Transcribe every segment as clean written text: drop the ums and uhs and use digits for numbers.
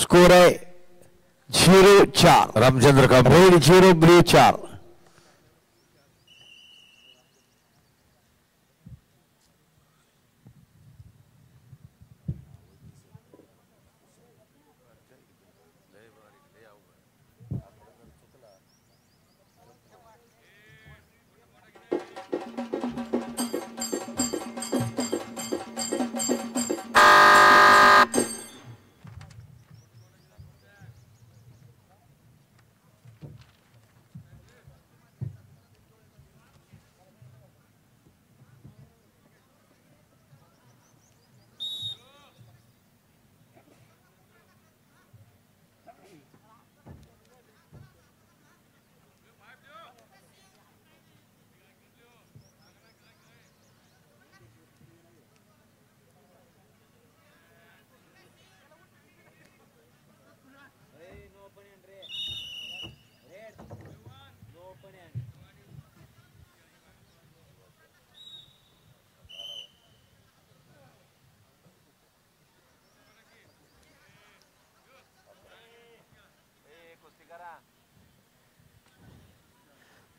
Score आहे 0-4. Ramchandra Kamble red 0 blue 4.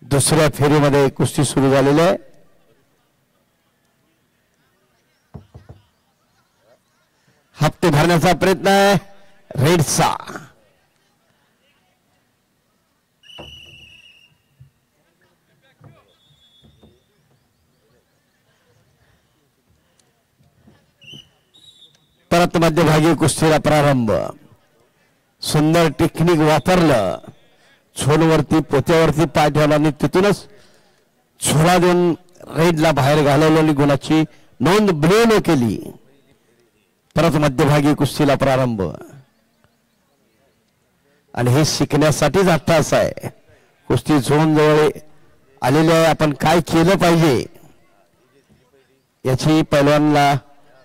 दुसऱ्या फेरीमध्ये कुस्ती सुरू झालेली आहे. हप्ते भरण्याचा प्रयत्न आहे रेडचा. परत मध्यभागी कुस्तीला प्रारंभ. सुंदर टेक्निक वापरलं. झोलवरती पोत्यावरती पाय ठेवला आणि तिथूनच झोला देऊन रेडला बाहेर घालवलेली गुणाची नोंद ब्ल्यूने केली. परत मध्यभागी कुस्तीला प्रारंभ. आणि हे शिकण्यासाठीच हा तास आहे. कुस्ती झोन जवळ आलेली आहे. आपण काय केलं पाहिजे याची पैलवानला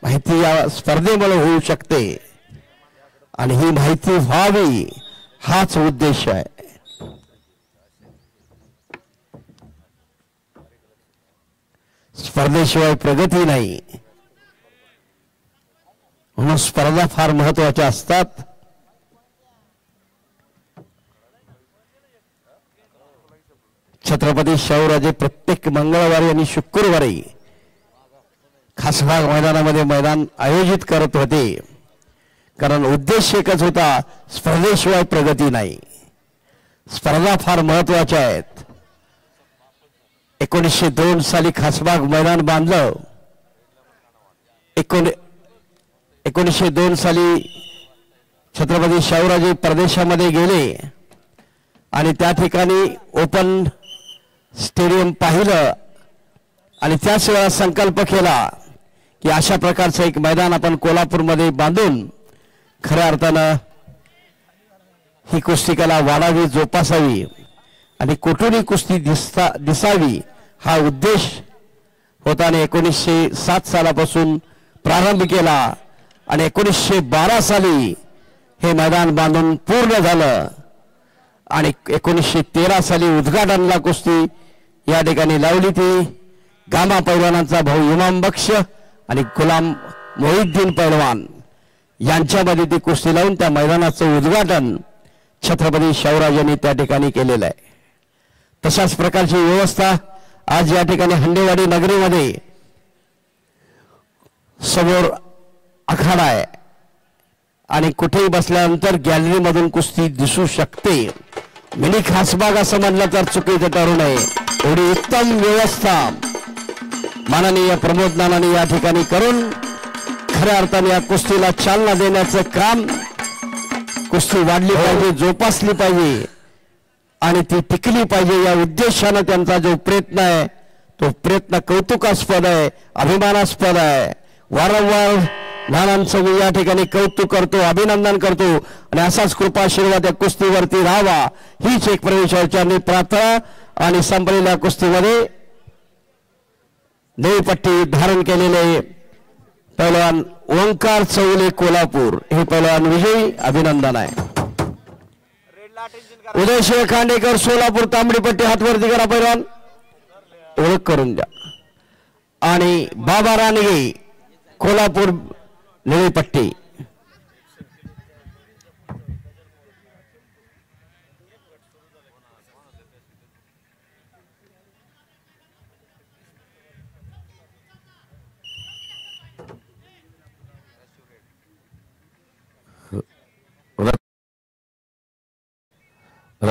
माहिती या स्पर्धेमुळे होऊ शकते आणि ही माहिती व्हावी हाच उद्देश आहे. स्पर्धेशिवाय प्रगती नाही. म्हणून स्पर्धा फार महत्वाच्या असतात. छत्रपती शाहूराजे प्रत्येक मंगळवारी आणि शुक्रवारी खासबाग मैदानामध्ये मैदान आयोजित करत होते. कारण उद्देश एकच होता, स्पर्धेशिवाय प्रगती नाही. स्पर्धा फार महत्वाच्या आहेत. 1902 साली खासबाग मैदान बांधलं. 1902 साली छत्रपती शाहूराजे परदेशामध्ये गेले आणि त्या ठिकाणी ओपन स्टेडियम पाहिलं आणि त्याच वेळा संकल्प केला की अशा प्रकारचं एक मैदान आपण कोल्हापूरमध्ये बांधून खऱ्या अर्थानं ही कुस्तीकला वाढावी, जोपासावी आणि कुठूनही कुस्ती दिसावी हा उद्देश होता. आणि 1907 सालापासून प्रारंभ केला आणि 1912 साली हे मैदान बांधून पूर्ण झालं आणि 1913 साली उद्घाटनला कुस्ती या ठिकाणी लावली. ती गामा पैलवानांचा भाऊ इमाम बक्ष आणि गुलाम मोहिद्दीन पैलवान यांच्यामध्ये ती कुस्ती लावून त्या मैदानाचं उद्घाटन छत्रपती शाहूराजांनी त्या ठिकाणी केलेलं आहे. तशाच प्रकारची व्यवस्था आज या ठिकाणी हंडेवाडी नगरीमध्ये समोर आखाडा आहे आणि कुठेही बसल्यानंतर गॅलरीमधून कुस्ती दिसू शकते. मिनी खासबाग असं म्हणलं तर चुकीचं ठरू नये. एवढी उत्तम व्यवस्था माननीय प्रमोद नानांनी या ठिकाणी करून खऱ्या अर्थाने या कुस्तीला चालना देण्याचं काम. कुस्ती वाढली पाहिजे, जोपासली पाहिजे आणि ती टिकली पाहिजे या उद्देशानं त्यांचा जो प्रयत्न आहे तो प्रयत्न कौतुकास्पद आहे, अभिमानास्पद आहे. वारंवार नानांचं मी या ठिकाणी कौतुक करतो, अभिनंदन करतो आणि असाच कृपाशीर्वाद या कुस्तीवरती राहावा हीच एक प्रवेशाची प्रार्थना. आणि संपलेल्या कुस्तीमध्ये देवपट्टी धारण केलेले पैलवान ओंकार चौले कोल्हापूर हे पैलवान विजयी. अभिनंदन आहे. उदयशिव खांडेकर सोलापूर तांबडीपट्टी हातवरती करा पैलवान, ओळख करून द्या. आणि बाबा रानगे कोल्हापूर निळीपट्टी.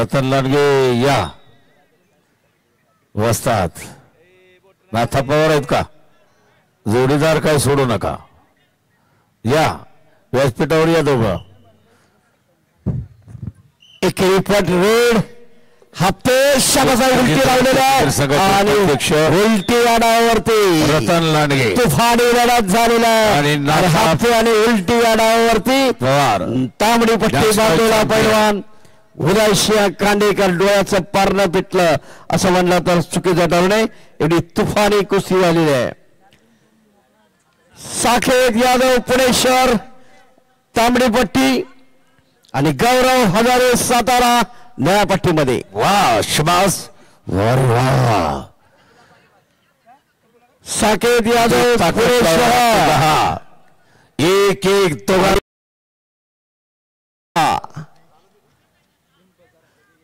रतन लांडगे या वस्तात नाथा पवार आहेत का जोडीदार काय सोडू नका या व्यासपीठावर या दोघं एक रिपोर्ट रेड हप्ते शाबासाई उलटी लावलेल्या आणि उलटी आडावरती रतन लांडगे तुफानी लढत झालेला आणि हप्ते आणि उलटी आडावरती पवार तांबडी पट्टी बांधलेला पैलवान उदयसिंह कांडेकर डोळ्याचं पारणं पिटलं असं म्हणलं तर चुकीचं ठरू नये एवढी तुफानी कुस्ती झालेली आहे साकेत यादव पुणे शहर तांबडी पट्टी आणि गौरव हजारे सातारा नया पट्टीमध्ये वा शबास वारे वा साकेत यादव पुणे शहर एक एक तो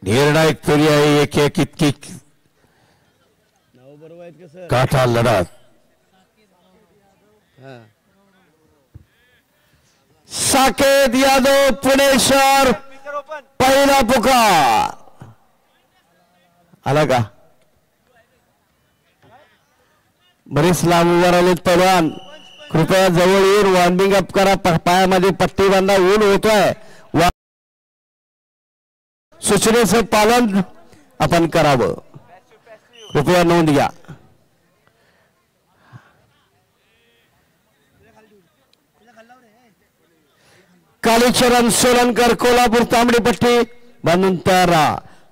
निर्णायक फेरी आहे एक एक इतकी काठा लढत साकेत यादव पुणे शहर पहिला पुकार आला का बरेच लांब उभा राहिलेत पैलवान कृपया जवळ येऊन वॉर्मिंग अप करा पायामध्ये पट्टी बांधा ऊन होतोय सूचनेचं पालन आपण करावं कृपया नोंद घ्या कालीचरण सोलनकर कोल्हापूर तांबडी पट्टी बांधून तयार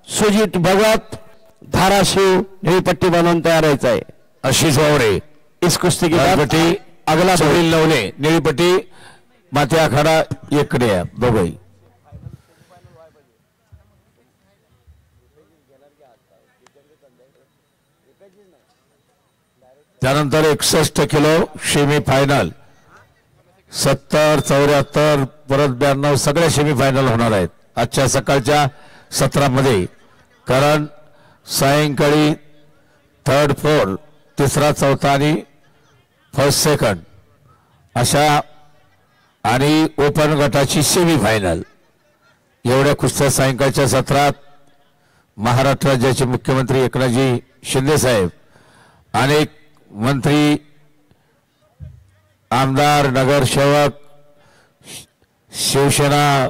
सुजित भगत धाराशिव निळी पट्टी बांधून तयार आहे आशीष वावरे इस कुस्ती की पट्टी अगला सुनील नवले निळी पट्टी माते आखाडा इकडे दोघही त्यानंतर 61 किलो सेमी फायनल 70 74 परत 92 सगळ्या सेमी फायनल होणार आहेत आजच्या सकाळच्या सत्रामध्ये कारण सायंकाळी थर्ड फोर्थ तिसरा चौथा आणि फर्स्ट सेकंड अशा आणि ओपन गटाची सेमी फायनल एवढ्या कुस्त्या सायंकाळच्या सत्रात महाराष्ट्र राज्याचे मुख्यमंत्री एकनाथजी शिंदे साहेब अनेक मंत्री आमदार नगरसेवक शिवसेना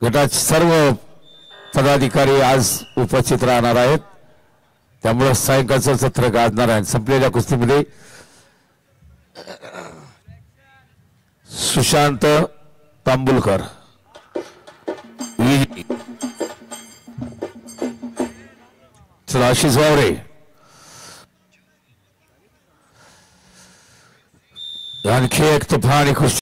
गटाचे सर्व पदाधिकारी आज उपस्थित राहणार आहेत त्यामुळे सायंकाळचं सत्र गाजणार आहे संपलेल्या कुस्तीमध्ये सुशांत तांबुलकर चला आशीष वावरे आणखी एक तुफान कुस्ती